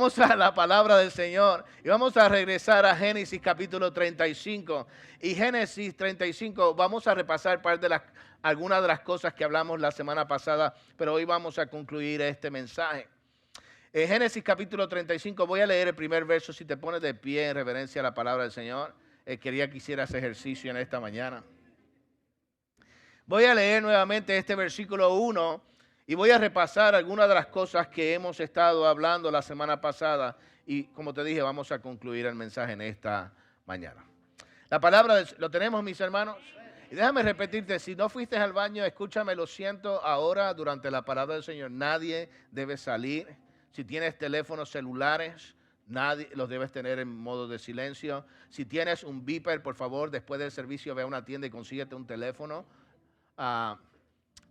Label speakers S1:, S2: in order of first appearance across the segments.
S1: Vamos a la palabra del Señor y vamos a regresar a Génesis capítulo 35. Y Génesis 35 vamos a repasar algunas de las cosas que hablamos la semana pasada, pero hoy vamos a concluir este mensaje. En Génesis capítulo 35 voy a leer el primer verso. Si te pones de pie en reverencia a la palabra del Señor, quería que hicieras ejercicio en esta mañana. Voy a leer nuevamente este versículo 1. Y voy a repasar algunas de las cosas que hemos estado hablando la semana pasada. Y como te dije, vamos a concluir el mensaje en esta mañana. La palabra, ¿lo tenemos, mis hermanos? Y déjame repetirte, si no fuiste al baño, escúchame, lo siento, ahora durante la palabra del Señor, nadie debe salir. Si tienes teléfonos celulares, nadie los debes tener en modo de silencio. Si tienes un beeper, por favor, después del servicio, ve a una tienda y consíguete un teléfono.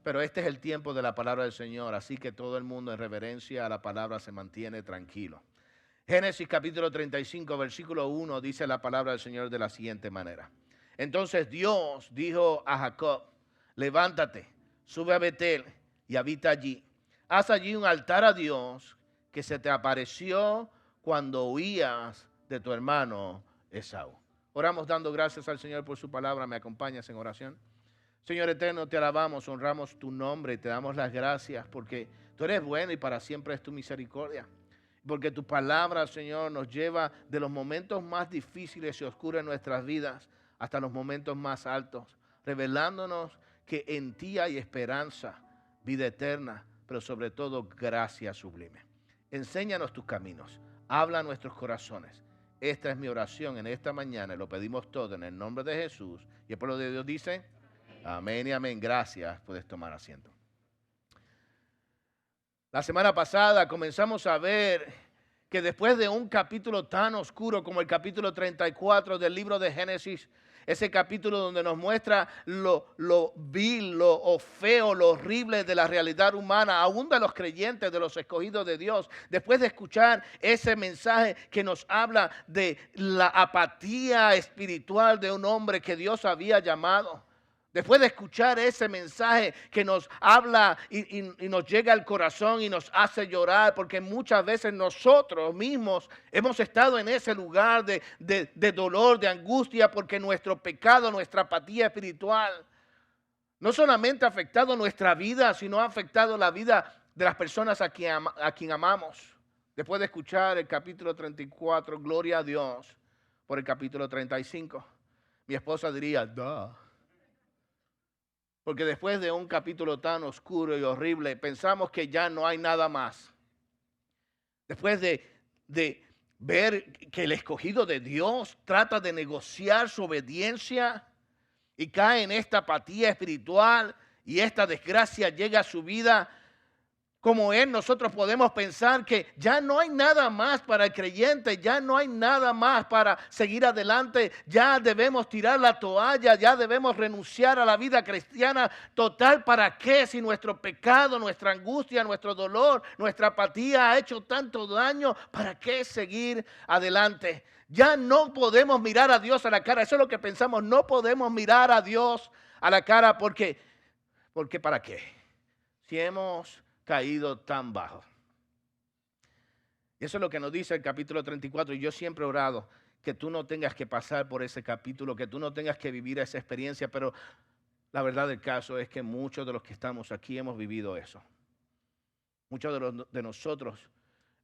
S1: Pero este es el tiempo de la palabra del Señor, así que todo el mundo en reverencia a la palabra se mantiene tranquilo. Génesis capítulo 35, versículo 1, dice la palabra del Señor de la siguiente manera. Entonces Dios dijo a Jacob, levántate, sube a Betel y habita allí. Haz allí un altar a Dios que se te apareció cuando huías de tu hermano Esaú. Oramos dando gracias al Señor por su palabra. ¿Me acompañas en oración? Señor eterno, te alabamos, honramos tu nombre y te damos las gracias porque tú eres bueno y para siempre es tu misericordia. Porque tu palabra, Señor, nos lleva de los momentos más difíciles y oscuros en nuestras vidas hasta los momentos más altos, revelándonos que en ti hay esperanza, vida eterna, pero sobre todo gracia sublime. Enséñanos tus caminos, habla a nuestros corazones. Esta es mi oración en esta mañana y lo pedimos todo en el nombre de Jesús. Y el pueblo de Dios dice... Amén y amén. Gracias. Puedes tomar asiento. La semana pasada comenzamos a ver que después de un capítulo tan oscuro como el capítulo 34 del libro de Génesis, ese capítulo donde nos muestra lo vil, lo feo, lo horrible de la realidad humana, aún de los creyentes, de los escogidos de Dios. Después de escuchar ese mensaje que nos habla de la apatía espiritual de un hombre que Dios había llamado. Después de escuchar ese mensaje que nos habla y nos llega al corazón y nos hace llorar, porque muchas veces nosotros mismos hemos estado en ese lugar de dolor, de angustia, porque nuestro pecado, nuestra apatía espiritual, no solamente ha afectado nuestra vida, sino ha afectado la vida de las personas a quien amamos. Después de escuchar el capítulo 34, gloria a Dios, por el capítulo 35, mi esposa diría, duh. Porque después de un capítulo tan oscuro y horrible, pensamos que ya no hay nada más. Después de ver que el escogido de Dios trata de negociar su obediencia y cae en esta apatía espiritual y esta desgracia llega a su vida, como él, nosotros podemos pensar que ya no hay nada más para el creyente, ya no hay nada más para seguir adelante, ya debemos tirar la toalla, ya debemos renunciar a la vida cristiana total. ¿Para qué? Si nuestro pecado, nuestra angustia, nuestro dolor, nuestra apatía ha hecho tanto daño, ¿para qué seguir adelante? Ya no podemos mirar a Dios a la cara, eso es lo que pensamos, no podemos mirar a Dios a la cara porque ¿para qué? Si hemos caído tan bajo. Y eso es lo que nos dice el capítulo 34. Y yo siempre he orado que tú no tengas que pasar por ese capítulo, que tú no tengas que vivir esa experiencia, pero la verdad del caso es que muchos de los que estamos aquí hemos vivido eso. Muchos de nosotros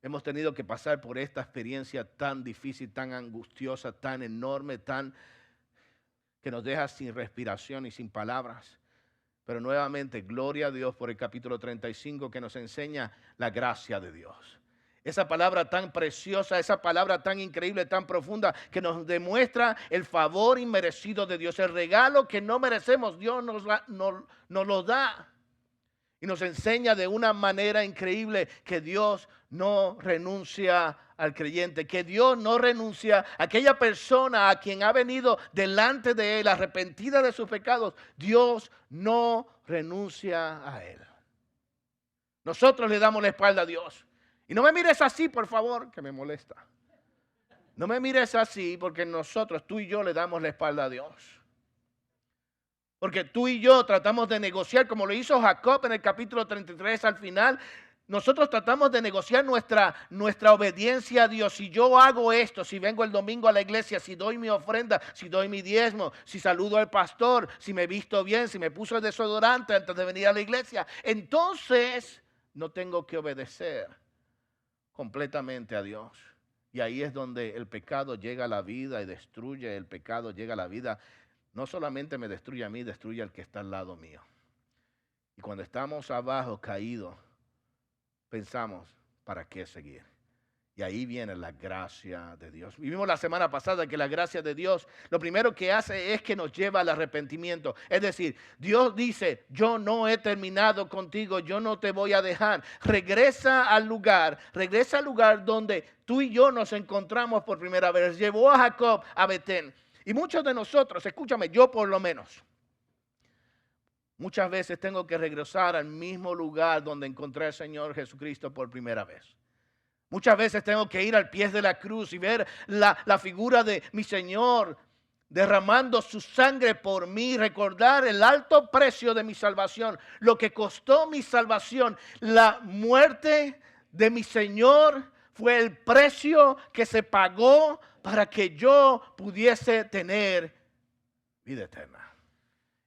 S1: hemos tenido que pasar por esta experiencia tan difícil, tan angustiosa, tan enorme, que nos deja sin respiración y sin palabras. Pero nuevamente, gloria a Dios por el capítulo 35 que nos enseña la gracia de Dios. Esa palabra tan preciosa, esa palabra tan increíble, tan profunda, que nos demuestra el favor inmerecido de Dios. El regalo que no merecemos, Dios nos lo da. Y nos enseña de una manera increíble que Dios no renuncia al creyente, que Dios no renuncia a aquella persona a quien ha venido delante de él, arrepentida de sus pecados. Dios no renuncia a él. Nosotros le damos la espalda a Dios. Y no me mires así, por favor, que me molesta. No me mires así porque nosotros, tú y yo, le damos la espalda a Dios. Porque tú y yo tratamos de negociar como lo hizo Jacob en el capítulo 33 al final. Nosotros tratamos de negociar nuestra obediencia a Dios. Si yo hago esto, si vengo el domingo a la iglesia, si doy mi ofrenda, si doy mi diezmo, si saludo al pastor, si me visto bien, si me puso el desodorante antes de venir a la iglesia, entonces no tengo que obedecer completamente a Dios. Y ahí es donde el pecado llega a la vida y destruye. El pecado llega a la vida. No solamente me destruye a mí, destruye al que está al lado mío. Y cuando estamos abajo, caídos, pensamos, ¿para qué seguir? Y ahí viene la gracia de Dios. Vimos la semana pasada que la gracia de Dios, lo primero que hace es que nos lleva al arrepentimiento. Es decir, Dios dice, yo no he terminado contigo, yo no te voy a dejar. Regresa al lugar donde tú y yo nos encontramos por primera vez. Llevó a Jacob a Betén. Y muchos de nosotros, escúchame, yo por lo menos, muchas veces tengo que regresar al mismo lugar donde encontré al Señor Jesucristo por primera vez. Muchas veces tengo que ir al pie de la cruz y ver la figura de mi Señor derramando su sangre por mí, recordar el alto precio de mi salvación, lo que costó mi salvación. La muerte de mi Señor fue el precio que se pagó para que yo pudiese tener vida eterna.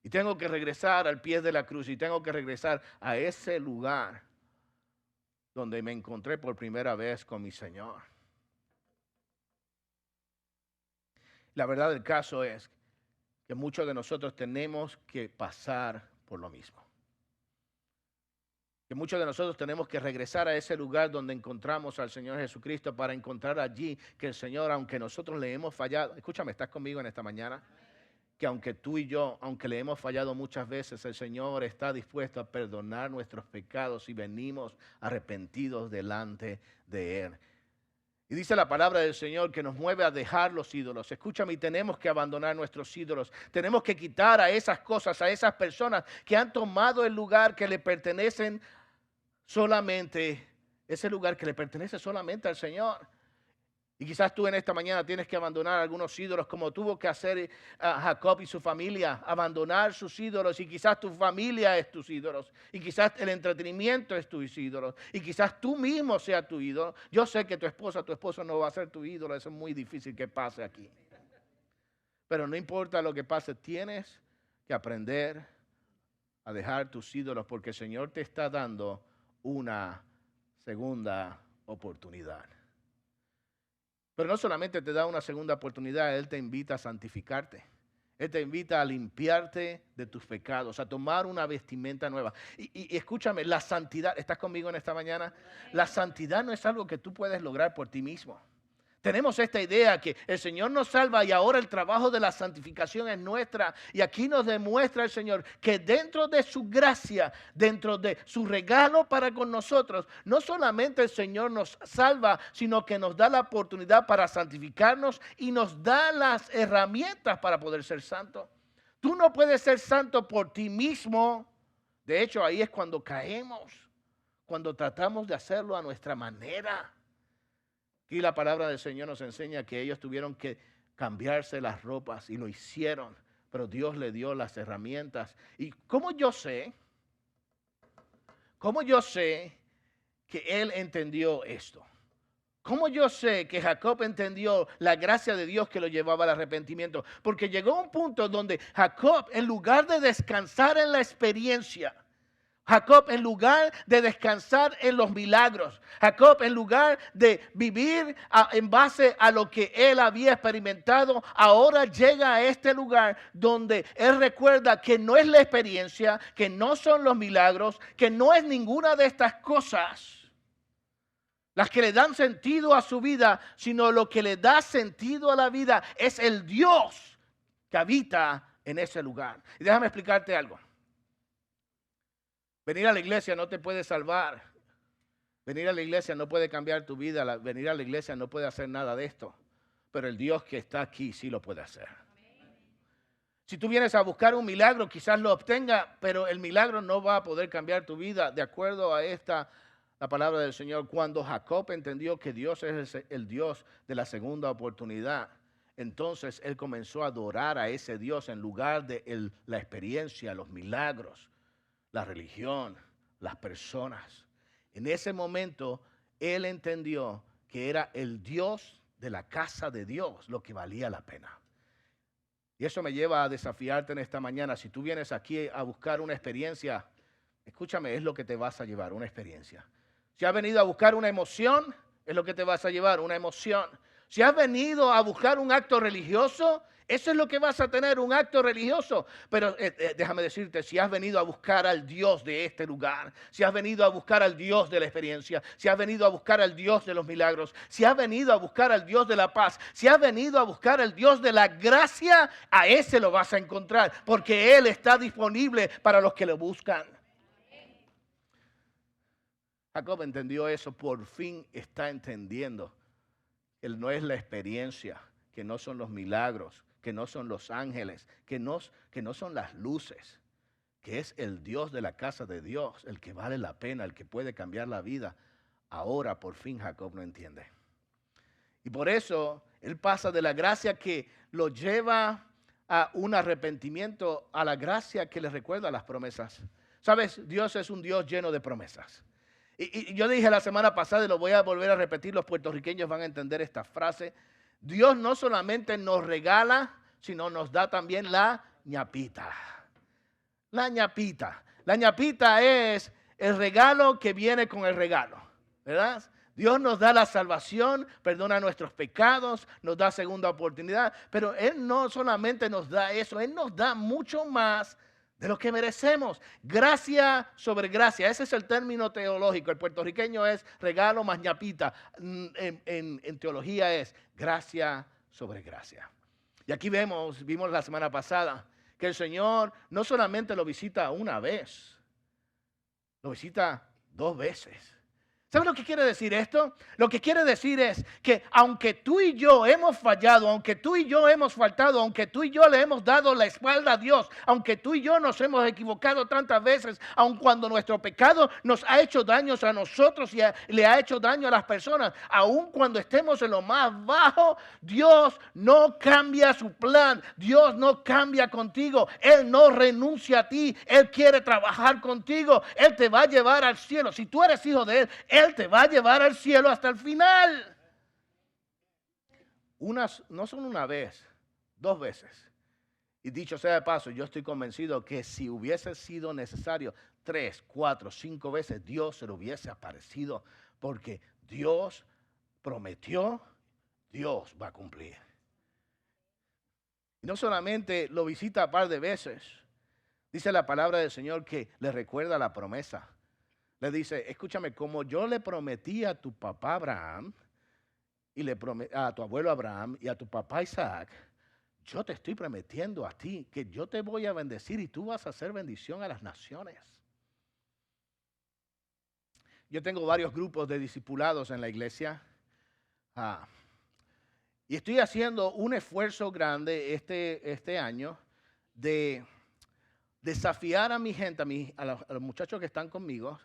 S1: Y tengo que regresar al pie de la cruz y tengo que regresar a ese lugar donde me encontré por primera vez con mi Señor. La verdad del caso es que muchos de nosotros tenemos que pasar por lo mismo. Que muchos de nosotros tenemos que regresar a ese lugar donde encontramos al Señor Jesucristo para encontrar allí que el Señor, aunque nosotros le hemos fallado, escúchame, ¿estás conmigo en esta mañana? Que aunque tú y yo, aunque le hemos fallado muchas veces, el Señor está dispuesto a perdonar nuestros pecados si venimos arrepentidos delante de Él. Y dice la palabra del Señor que nos mueve a dejar los ídolos. Escúchame, y tenemos que abandonar nuestros ídolos. Tenemos que quitar a esas cosas, a esas personas que han tomado el lugar que le pertenecen solamente, ese lugar que le pertenece solamente al Señor. Y quizás tú en esta mañana tienes que abandonar algunos ídolos como tuvo que hacer Jacob y su familia, abandonar sus ídolos. Y quizás tu familia es tus ídolos. Y quizás el entretenimiento es tus ídolos. Y quizás tú mismo seas tu ídolo. Yo sé que tu esposo no va a ser tu ídolo. Eso es muy difícil que pase aquí. Pero no importa lo que pase, tienes que aprender a dejar tus ídolos porque el Señor te está dando una segunda oportunidad. Pero no solamente te da una segunda oportunidad, Él te invita a santificarte. Él te invita a limpiarte de tus pecados, a tomar una vestimenta nueva. Y escúchame, la santidad, ¿estás conmigo en esta mañana? La santidad no es algo que tú puedes lograr por ti mismo. Tenemos esta idea que el Señor nos salva y ahora el trabajo de la santificación es nuestra. Y aquí nos demuestra el Señor que dentro de su gracia, dentro de su regalo para con nosotros, no solamente el Señor nos salva, sino que nos da la oportunidad para santificarnos y nos da las herramientas para poder ser santos. Tú no puedes ser santo por ti mismo. De hecho, ahí es cuando caemos, cuando tratamos de hacerlo a nuestra manera. Aquí la palabra del Señor nos enseña que ellos tuvieron que cambiarse las ropas y lo hicieron, pero Dios le dio las herramientas. ¿Y cómo yo sé? ¿Cómo yo sé que él entendió esto? ¿Cómo yo sé que Jacob entendió la gracia de Dios que lo llevaba al arrepentimiento? Porque llegó un punto donde Jacob, en lugar de descansar en la experiencia, Jacob, en lugar de descansar en los milagros, Jacob, en lugar de vivir en base a lo que él había experimentado, ahora llega a este lugar donde él recuerda que no es la experiencia, que no son los milagros, que no es ninguna de estas cosas las que le dan sentido a su vida, sino lo que le da sentido a la vida es el Dios que habita en ese lugar. Y déjame explicarte algo. Venir a la iglesia no te puede salvar. Venir a la iglesia no puede cambiar tu vida. Venir a la iglesia no puede hacer nada de esto. Pero el Dios que está aquí sí lo puede hacer. Si tú vienes a buscar un milagro, quizás lo obtenga, pero el milagro no va a poder cambiar tu vida. De acuerdo a la palabra del Señor, cuando Jacob entendió que Dios es el Dios de la segunda oportunidad, entonces él comenzó a adorar a ese Dios en lugar de la experiencia, los milagros, la religión, las personas. En ese momento, él entendió que era el Dios de la casa de Dios lo que valía la pena. Y eso me lleva a desafiarte en esta mañana. Si tú vienes aquí a buscar una experiencia, escúchame, es lo que te vas a llevar, una experiencia. Si has venido a buscar una emoción, es lo que te vas a llevar, una emoción. Si has venido a buscar un acto religioso, eso es lo que vas a tener, un acto religioso. Pero déjame decirte, si has venido a buscar al Dios de este lugar, si has venido a buscar al Dios de la experiencia, si has venido a buscar al Dios de los milagros, si has venido a buscar al Dios de la paz, si has venido a buscar al Dios de la gracia, a ese lo vas a encontrar, porque Él está disponible para los que lo buscan. Jacob entendió eso, por fin está entendiendo. Él no es la experiencia, que no son los milagros, que no son los ángeles, que no son las luces, que es el Dios de la casa de Dios, el que vale la pena, el que puede cambiar la vida. Ahora por fin Jacob lo entiende. Y por eso él pasa de la gracia que lo lleva a un arrepentimiento, a la gracia que le recuerda las promesas. ¿Sabes? Dios es un Dios lleno de promesas. Y yo dije la semana pasada y lo voy a volver a repetir, los puertorriqueños van a entender esta frase. Dios no solamente nos regala, sino nos da también la ñapita. La ñapita. La ñapita es el regalo que viene con el regalo, ¿verdad? Dios nos da la salvación, perdona nuestros pecados, nos da segunda oportunidad, pero Él no solamente nos da eso, Él nos da mucho más de lo que merecemos. Gracia sobre gracia. Ese es el término teológico. El puertorriqueño es regalo más ñapita. En teología es gracia sobre gracia. Y aquí vimos la semana pasada que el Señor no solamente lo visita una vez, lo visita 2 veces. ¿Sabes lo que quiere decir esto? Lo que quiere decir es que aunque tú y yo hemos fallado, aunque tú y yo hemos faltado, aunque tú y yo le hemos dado la espalda a Dios, aunque tú y yo nos hemos equivocado tantas veces, aun cuando nuestro pecado nos ha hecho daños a nosotros y le ha hecho daño a las personas, aun cuando estemos en lo más bajo, Dios no cambia su plan, Dios no cambia contigo, Él no renuncia a ti, Él quiere trabajar contigo, Él te va a llevar al cielo. Si tú eres hijo de Él te va a llevar al cielo hasta el final. No son una vez, 2 veces. Y dicho sea de paso, yo estoy convencido que si hubiese sido necesario 3, 4, 5 veces, Dios se lo hubiese aparecido. Porque Dios prometió, Dios va a cumplir. Y no solamente lo visita un par de veces. Dice la palabra del Señor que le recuerda la promesa. Le dice, escúchame, como yo le prometí a tu papá Abraham, y a tu abuelo Abraham y a tu papá Isaac, yo te estoy prometiendo a ti que yo te voy a bendecir y tú vas a hacer bendición a las naciones. Yo tengo varios grupos de discipulados en la iglesia. Y estoy haciendo un esfuerzo grande este año de desafiar a mi gente, a los muchachos que están conmigo,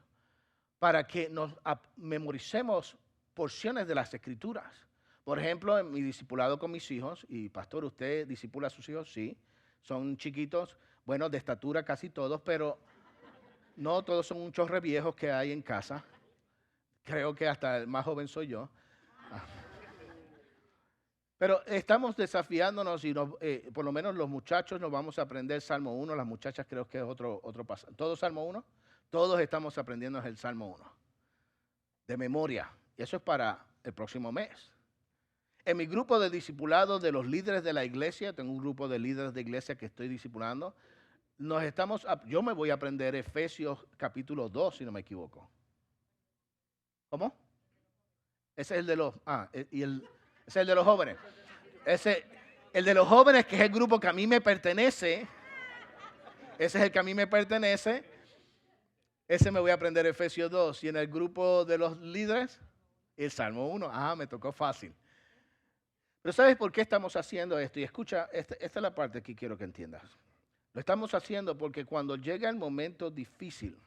S1: para que nos memoricemos porciones de las Escrituras. Por ejemplo, en mi discipulado con mis hijos, y pastor, ¿usted discipula a sus hijos? Sí, son chiquitos, bueno, de estatura casi todos, pero no todos son un chorre viejos que hay en casa. Creo que hasta el más joven soy yo. Pero estamos desafiándonos y por lo menos los muchachos nos vamos a aprender Salmo 1, las muchachas creo que es otro pasaje. ¿Todos Salmo 1? Todos estamos aprendiendo el Salmo 1 de memoria. Y eso es para el próximo mes. En mi grupo de discipulados de los líderes de la iglesia, tengo un grupo de líderes de iglesia que estoy discipulando, yo me voy a aprender Efesios capítulo 2, si no me equivoco. ¿Cómo? Ese es el de los, ese es el de los jóvenes. El de los jóvenes, que es el grupo que a mí me pertenece, ese es el que a mí me pertenece. Ese me voy a aprender Efesios 2. Y en el grupo de los líderes, el Salmo 1. Me tocó fácil. Pero ¿sabes por qué estamos haciendo esto? Y escucha, esta es la parte que quiero que entiendas. Lo estamos haciendo porque cuando llega el momento difícil,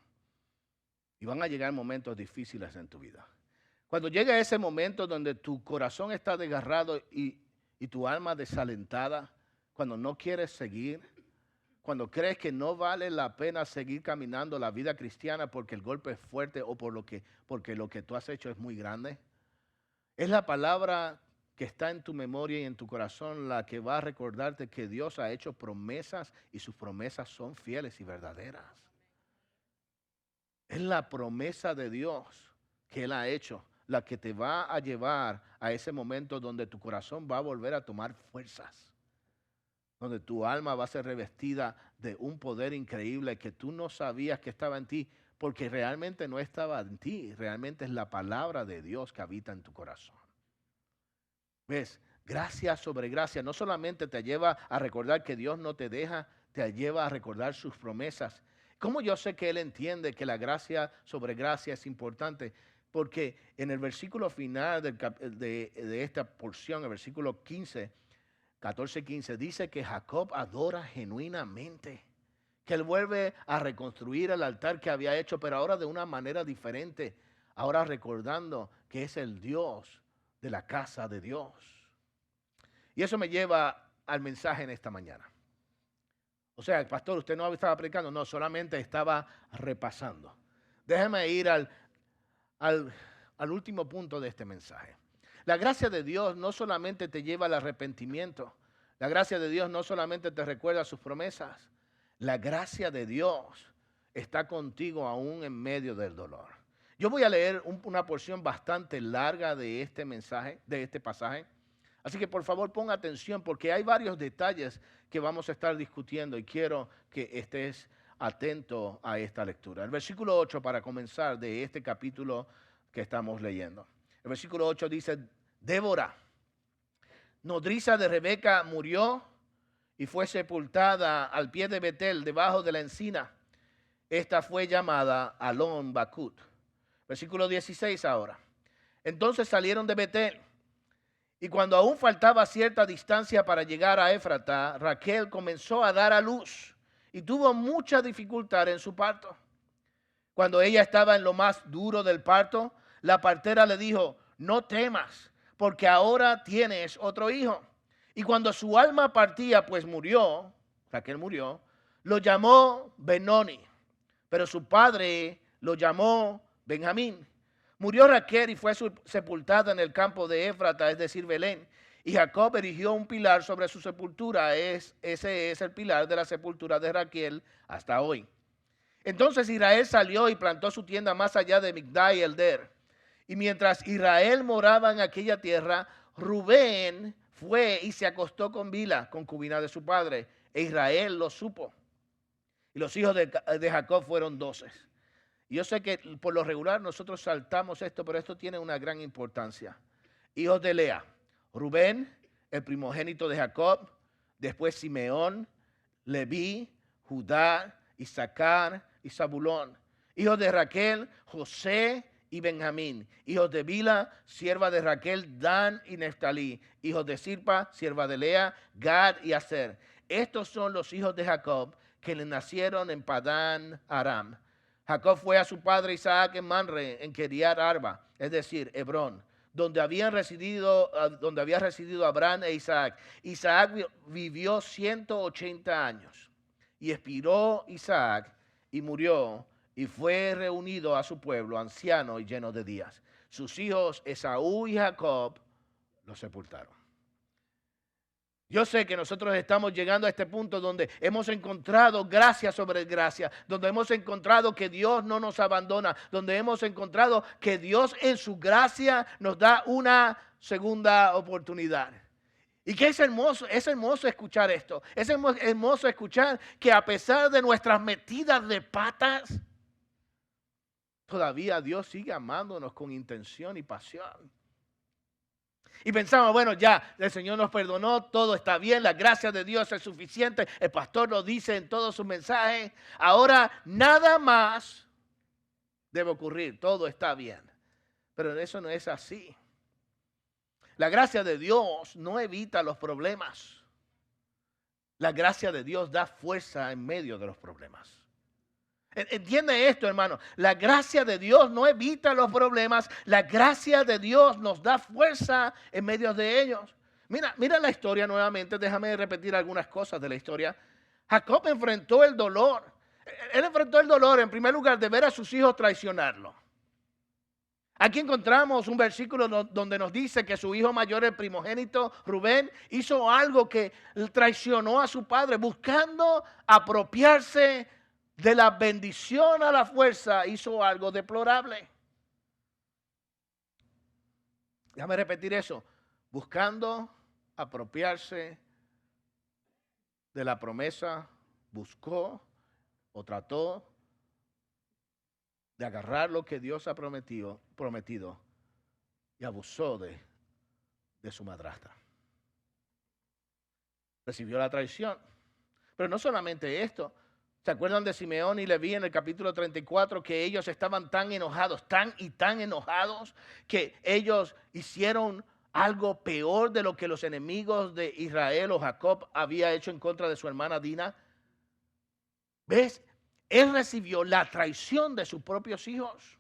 S1: y van a llegar momentos difíciles en tu vida, cuando llega ese momento donde tu corazón está desgarrado y tu alma desalentada, cuando no quieres seguir, Cuando crees que no vale la pena seguir caminando la vida cristiana porque el golpe es fuerte o porque lo que tú has hecho es muy grande. Es la palabra que está en tu memoria y en tu corazón la que va a recordarte que Dios ha hecho promesas y sus promesas son fieles y verdaderas. Es la promesa de Dios que Él ha hecho la que te va a llevar a ese momento donde tu corazón va a volver a tomar fuerzas, donde tu alma va a ser revestida de un poder increíble que tú no sabías que estaba en ti, porque realmente no estaba en ti, realmente es la palabra de Dios que habita en tu corazón. ¿Ves? Gracia sobre gracia no solamente te lleva a recordar que Dios no te deja, te lleva a recordar sus promesas. ¿Cómo yo sé que Él entiende que la gracia sobre gracia es importante? Porque en el versículo final de esta porción, el versículo 15, 14-15, dice que Jacob adora genuinamente, que él vuelve a reconstruir el altar que había hecho, pero ahora de una manera diferente, ahora recordando que es el Dios de la casa de Dios. Y eso me lleva al mensaje en esta mañana. O sea, pastor, usted no estaba predicando, no, solamente estaba repasando. Déjeme ir al último punto de este mensaje. La gracia de Dios no solamente te lleva al arrepentimiento. La gracia de Dios no solamente te recuerda sus promesas. La gracia de Dios está contigo aún en medio del dolor. Yo voy a leer una porción bastante larga de este mensaje, de este pasaje. Así que por favor ponga atención porque hay varios detalles que vamos a estar discutiendo y quiero que estés atento a esta lectura. El versículo 8 para comenzar de este capítulo que estamos leyendo. El versículo 8 dice, Débora, nodriza de Rebeca, murió y fue sepultada al pie de Betel, debajo de la encina. Esta fue llamada Alon Bakut. Versículo 16 ahora. Entonces salieron de Betel, y cuando aún faltaba cierta distancia para llegar a Éfrata, Raquel comenzó a dar a luz y tuvo mucha dificultad en su parto. Cuando ella estaba en lo más duro del parto, la partera le dijo, no temas, porque ahora tienes otro hijo. Y cuando su alma partía, pues murió, Raquel murió, lo llamó Benoni, pero su padre lo llamó Benjamín. Murió Raquel y fue sepultada en el campo de Éfrata, es decir, Belén. Y Jacob erigió un pilar sobre su sepultura. Ese es el pilar de la sepultura de Raquel hasta hoy. Entonces Israel salió y plantó su tienda más allá de Migdal y Elder. Y mientras Israel moraba en aquella tierra, Rubén fue y se acostó con Bila, concubina de su padre. E Israel lo supo. Y los hijos de Jacob fueron 12. Yo sé que por lo regular nosotros saltamos esto, pero esto tiene una gran importancia. Hijos de Lea, Rubén, el primogénito de Jacob, después Simeón, Leví, Judá, Isaacar y Zabulón. Hijos de Raquel, José y Benjamín. Hijos de Bila, sierva de Raquel, Dan y Neftalí. Hijos de Sirpa, sierva de Lea, Gad y Aser. Estos son los hijos de Jacob que le nacieron en Padán Aram. Jacob fue a su padre Isaac en Manre, en Kiriat Arba, es decir, Hebrón, donde había residido Abraham e Isaac. Isaac vivió 180 años y expiró Isaac y murió y fue reunido a su pueblo, anciano y lleno de días. Sus hijos Esaú y Jacob lo sepultaron. Yo sé que nosotros estamos llegando a este punto donde hemos encontrado gracia sobre gracia, donde hemos encontrado que Dios no nos abandona, donde hemos encontrado que Dios en su gracia nos da una segunda oportunidad. Y que es hermoso escuchar esto, es hermoso escuchar que a pesar de nuestras metidas de patas, todavía Dios sigue amándonos con intención y pasión. Y pensamos, bueno, ya, el Señor nos perdonó, todo está bien, la gracia de Dios es suficiente. El pastor lo dice en todos sus mensajes. Ahora nada más debe ocurrir, todo está bien. Pero eso no es así. La gracia de Dios no evita los problemas. La gracia de Dios da fuerza en medio de los problemas. Entiende esto, hermano. La gracia de Dios no evita los problemas. La gracia de Dios nos da fuerza en medio de ellos. Mira la historia nuevamente. Déjame repetir algunas cosas de la historia. Jacob enfrentó el dolor. Él enfrentó el dolor en primer lugar de ver a sus hijos traicionarlo. Aquí encontramos un versículo donde nos dice que su hijo mayor, el primogénito Rubén, hizo algo que traicionó a su padre, buscando apropiarse de la bendición a la fuerza, hizo algo deplorable. Déjame repetir eso. Buscando apropiarse de la promesa, buscó o trató de agarrar lo que Dios ha prometido y abusó de su madrastra. Recibió la traición. Pero no solamente esto. ¿Se acuerdan de Simeón y Leví en el capítulo 34? Que ellos estaban tan enojados, tan enojados, que ellos hicieron algo peor de lo que los enemigos de Israel o Jacob había hecho en contra de su hermana Dina. ¿Ves? Él recibió la traición de sus propios hijos.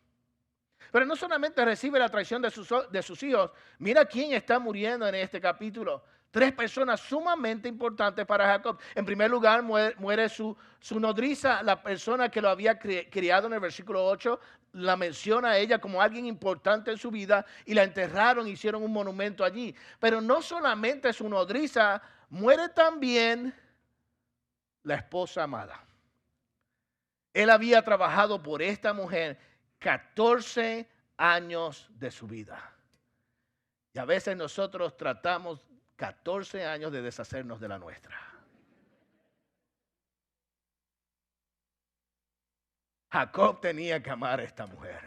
S1: Pero no solamente recibe la traición de sus hijos. Mira quién está muriendo en este capítulo. 3 personas sumamente importantes para Jacob. En primer lugar, muere su nodriza, la persona que lo había criado en el versículo 8. La menciona a ella como alguien importante en su vida y la enterraron, hicieron un monumento allí. Pero no solamente su nodriza, muere también la esposa amada. Él había trabajado por esta mujer 14 años de su vida. Y a veces nosotros tratamos 14 años de deshacernos de la nuestra. Jacob tenía que amar a esta mujer.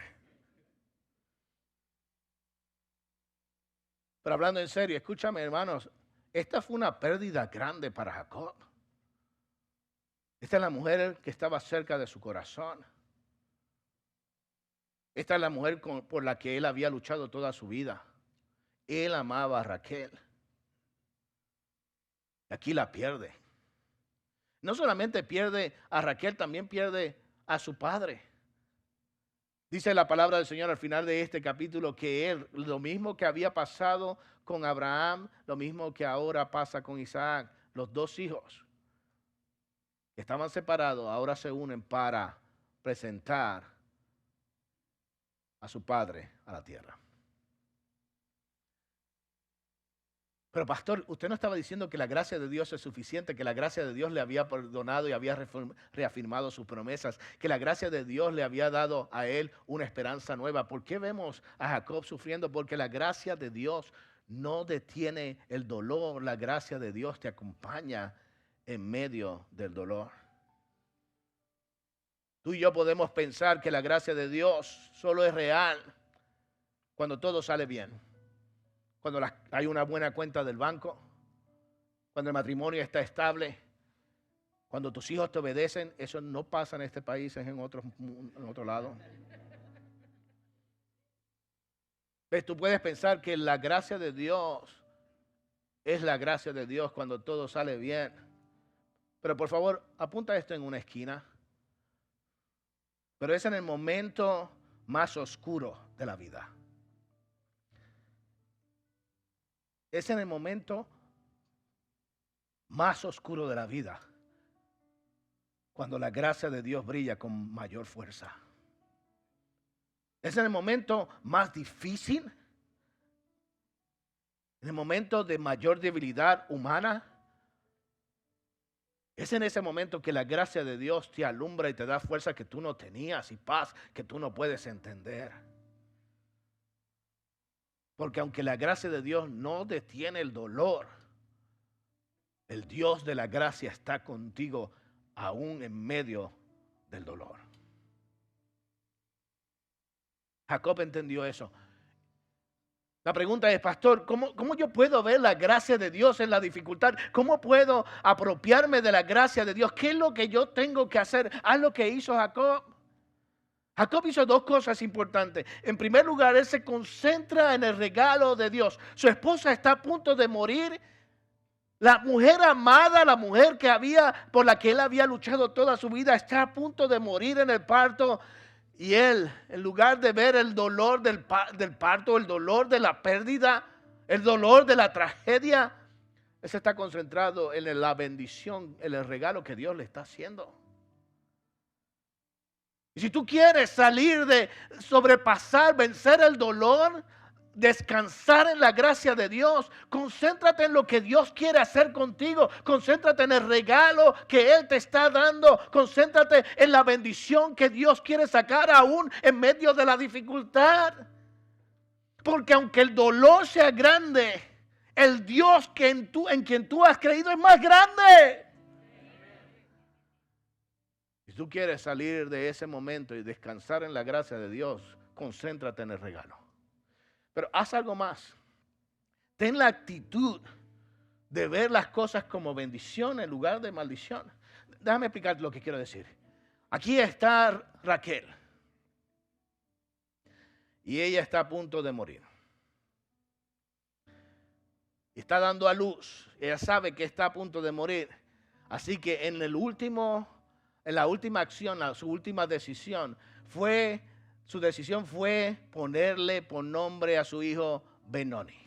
S1: Pero hablando en serio, escúchame, hermanos, esta fue una pérdida grande para Jacob. Esta es la mujer que estaba cerca de su corazón. Esta es la mujer por la que él había luchado toda su vida. Él amaba a Raquel. Y aquí la pierde. No solamente pierde a Raquel, también pierde a su padre. Dice la palabra del Señor al final de este capítulo que él, lo mismo que había pasado con Abraham, lo mismo que ahora pasa con Isaac, los 2 hijos que estaban separados, ahora se unen para presentar a su padre a la tierra. Pero pastor, usted no estaba diciendo que la gracia de Dios es suficiente, que la gracia de Dios le había perdonado y había reafirmado sus promesas, que la gracia de Dios le había dado a él una esperanza nueva. ¿Por qué vemos a Jacob sufriendo? Porque la gracia de Dios no detiene el dolor, la gracia de Dios te acompaña en medio del dolor. Tú y yo podemos pensar que la gracia de Dios solo es real cuando todo sale bien. Cuando hay una buena cuenta del banco, cuando el matrimonio está estable, cuando tus hijos te obedecen. Eso no pasa en este país, es en otro lado. ¿Ves? Tú puedes pensar que la gracia de Dios es la gracia de Dios cuando todo sale bien. Pero por favor, apunta esto en una esquina. Pero es en el momento más oscuro de la vida. Es en el momento más oscuro de la vida cuando la gracia de Dios brilla con mayor fuerza. Es en el momento más difícil, en el momento de mayor debilidad humana. Es en ese momento que la gracia de Dios te alumbra y te da fuerza que tú no tenías y paz que tú no puedes entender. Porque aunque la gracia de Dios no detiene el dolor, el Dios de la gracia está contigo aún en medio del dolor. Jacob entendió eso. La pregunta es, pastor, ¿cómo yo puedo ver la gracia de Dios en la dificultad? ¿Cómo puedo apropiarme de la gracia de Dios? ¿Qué es lo que yo tengo que hacer? Haz lo que hizo Jacob. Jacob hizo 2 cosas importantes. En primer lugar, él se concentra en el regalo de Dios. Su esposa está a punto de morir. La mujer amada, la mujer por la que él había luchado toda su vida, está a punto de morir en el parto. Y él, en lugar de ver el dolor del parto, el dolor de la pérdida, el dolor de la tragedia, Él se está concentrado en la bendición, en el regalo que Dios le está haciendo. Y si tú quieres salir de sobrepasar, vencer el dolor, descansar en la gracia de Dios, concéntrate en lo que Dios quiere hacer contigo, concéntrate en el regalo que Él te está dando, concéntrate en la bendición que Dios quiere sacar aún en medio de la dificultad. Porque aunque el dolor sea grande, el Dios en quien tú has creído es más grande. Si tú quieres salir de ese momento y descansar en la gracia de Dios, concéntrate en el regalo. Pero haz algo más. Ten la actitud de ver las cosas como bendición en lugar de maldición. Déjame explicarte lo que quiero decir. Aquí está Raquel. Y ella está a punto de morir. Y está dando a luz. Ella sabe que está a punto de morir. Así que en la última acción, su última decisión su decisión fue ponerle por nombre a su hijo Benoni.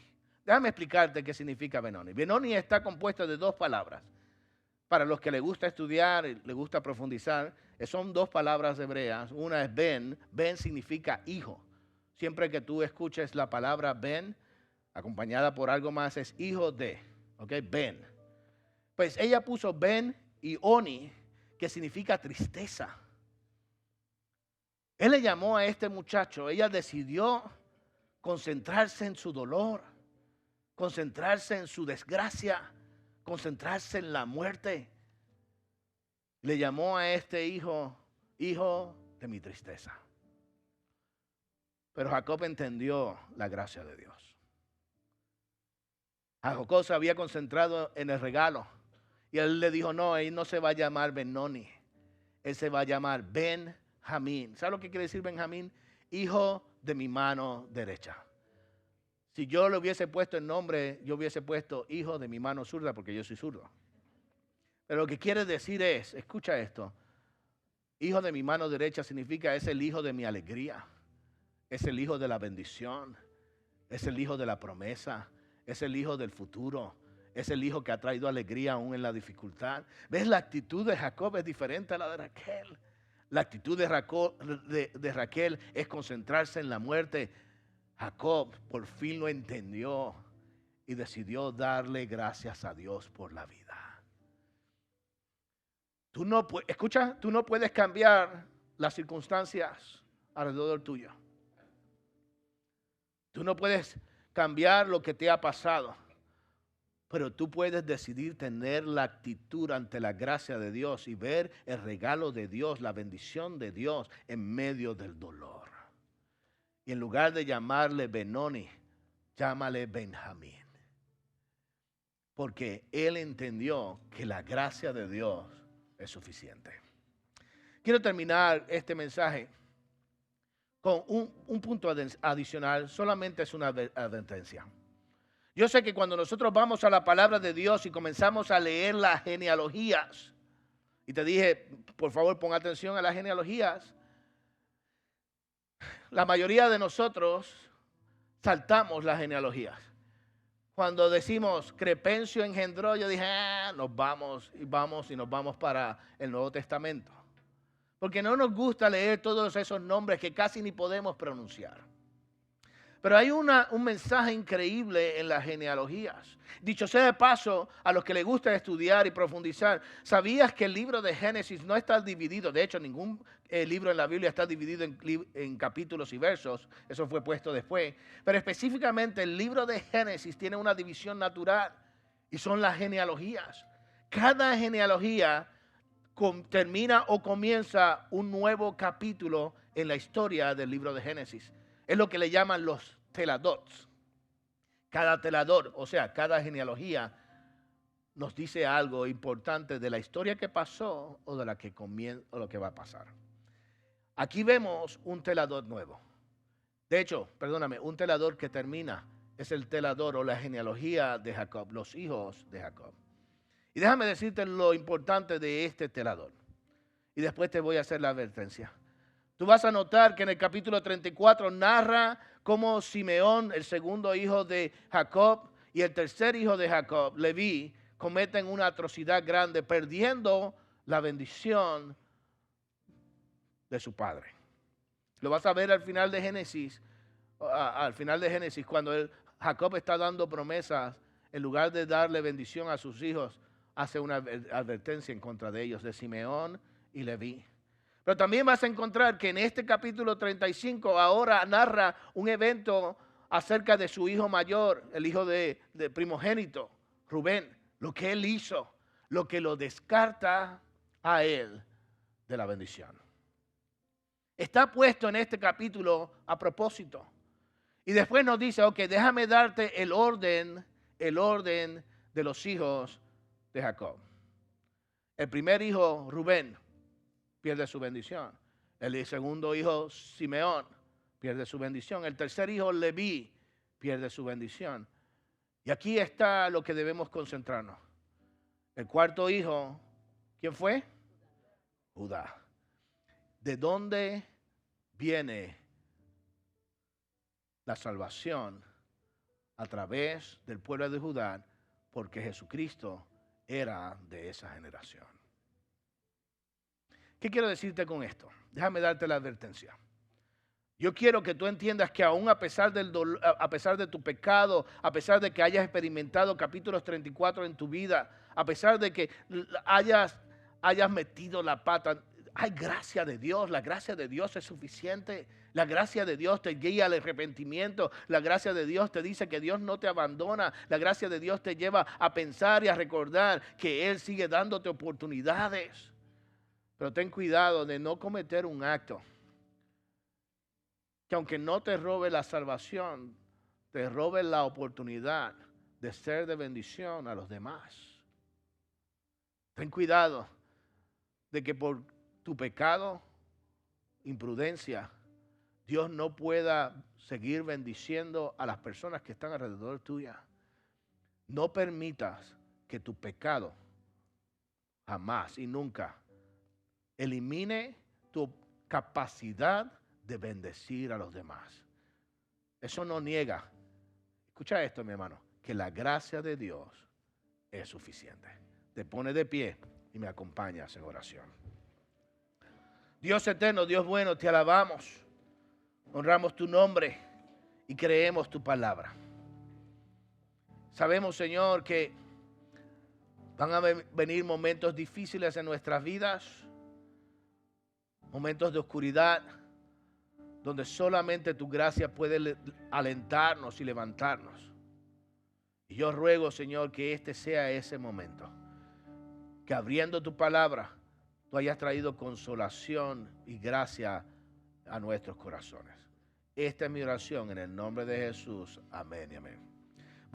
S1: Déjame explicarte qué significa Benoni. Benoni está compuesto de dos palabras. Para los que les gusta estudiar y les gusta profundizar, son dos palabras hebreas. Una es Ben. Ben significa hijo. Siempre que tú escuches la palabra Ben, acompañada por algo más, es hijo de. ¿Ok? Ben. Pues ella puso Ben y Oni, que significa tristeza. Él le llamó a este muchacho, ella decidió concentrarse en su dolor, concentrarse en su desgracia, concentrarse en la muerte. Le llamó a este hijo, hijo de mi tristeza. Pero Jacob entendió la gracia de Dios. Jacob se había concentrado en el regalo. Y él le dijo, no, él no se va a llamar Benoni. Él se va a llamar Benjamín. ¿Sabe lo que quiere decir Benjamín? Hijo de mi mano derecha. Si yo le hubiese puesto el nombre, yo hubiese puesto hijo de mi mano zurda porque yo soy zurdo. Pero lo que quiere decir es, escucha esto. Hijo de mi mano derecha significa es el hijo de mi alegría. Es el hijo de la bendición. Es el hijo de la promesa. Es el hijo del futuro. Es el hijo que ha traído alegría aún en la dificultad. ¿Ves? La actitud de Jacob es diferente a la de Raquel. La actitud de Raquel es concentrarse en la muerte. Jacob por fin lo entendió y decidió darle gracias a Dios por la vida. Tú no puedes cambiar las circunstancias alrededor tuyo. Tú no puedes cambiar lo que te ha pasado. Pero tú puedes decidir tener la actitud ante la gracia de Dios y ver el regalo de Dios, la bendición de Dios en medio del dolor. Y en lugar de llamarle Benoni, llámale Benjamín. Porque él entendió que la gracia de Dios es suficiente. Quiero terminar este mensaje con un punto adicional. Solamente es una advertencia. Yo sé que cuando nosotros vamos a la palabra de Dios y comenzamos a leer las genealogías, y te dije, por favor, pon atención a las genealogías, la mayoría de nosotros saltamos las genealogías. Cuando decimos Crepencio engendró, yo dije, nos vamos para el Nuevo Testamento. Porque no nos gusta leer todos esos nombres que casi ni podemos pronunciar. Pero hay un mensaje increíble en las genealogías. Dicho sea de paso, a los que les gusta estudiar y profundizar, ¿sabías que el libro de Génesis no está dividido? De hecho, ningún libro en la Biblia está dividido en capítulos y versos. Eso fue puesto después. Pero específicamente el libro de Génesis tiene una división natural y son las genealogías. Cada genealogía termina o comienza un nuevo capítulo en la historia del libro de Génesis. Es lo que le llaman los teladots. Cada telador, o sea, cada genealogía nos dice algo importante de la historia que pasó o de la que comienza o lo que va a pasar. Aquí vemos un telador nuevo. De hecho, un telador que termina es el telador o la genealogía de Jacob, los hijos de Jacob. Y déjame decirte lo importante de este telador. Y después te voy a hacer la advertencia. Tú vas a notar que en el capítulo 34 narra cómo Simeón, el segundo hijo de Jacob, y el tercer hijo de Jacob, Leví, cometen una atrocidad grande, perdiendo la bendición de su padre. Lo vas a ver al final de Génesis, cuando Jacob está dando promesas, en lugar de darle bendición a sus hijos, hace una advertencia en contra de ellos, de Simeón y Leví. Pero también vas a encontrar que en este capítulo 35 ahora narra un evento acerca de su hijo mayor, el hijo de primogénito, Rubén, lo que él hizo, lo que lo descarta a él de la bendición. Está puesto en este capítulo a propósito. Y después nos dice, ok, déjame darte el orden de los hijos de Jacob. El primer hijo, Rubén, pierde su bendición. El segundo hijo, Simeón, pierde su bendición. El tercer hijo, Leví, pierde su bendición. Y aquí está lo que debemos concentrarnos. El cuarto hijo, ¿quién fue? Judá. ¿De dónde viene la salvación? A través del pueblo de Judá, porque Jesucristo era de esa generación. ¿Qué quiero decirte con esto? Déjame darte la advertencia. Yo quiero que tú entiendas que aún a pesar del dolor, a pesar de tu pecado, a pesar de que hayas experimentado capítulos 34 en tu vida, a pesar de que hayas metido la pata, hay gracia de Dios. La gracia de Dios es suficiente. La gracia de Dios te guía al arrepentimiento. La gracia de Dios te dice que Dios no te abandona. La gracia de Dios te lleva a pensar y a recordar que Él sigue dándote oportunidades. Pero ten cuidado de no cometer un acto que, aunque no te robe la salvación, te robe la oportunidad de ser de bendición a los demás. Ten cuidado de que por tu pecado, imprudencia, Dios no pueda seguir bendiciendo a las personas que están alrededor tuya. No permitas que tu pecado jamás y nunca elimine tu capacidad de bendecir a los demás. Eso no niega, escucha esto, mi hermano, que la gracia de Dios es suficiente. Te pone de pie y me acompañas en oración. Dios eterno, Dios bueno, te alabamos, honramos tu nombre y creemos tu palabra. Sabemos, Señor, que van a venir momentos difíciles en nuestras vidas, momentos de oscuridad, donde solamente tu gracia puede alentarnos y levantarnos. Y yo ruego, Señor, que este sea ese momento, que abriendo tu palabra, tú hayas traído consolación y gracia a nuestros corazones. Esta es mi oración en el nombre de Jesús. Amén y amén.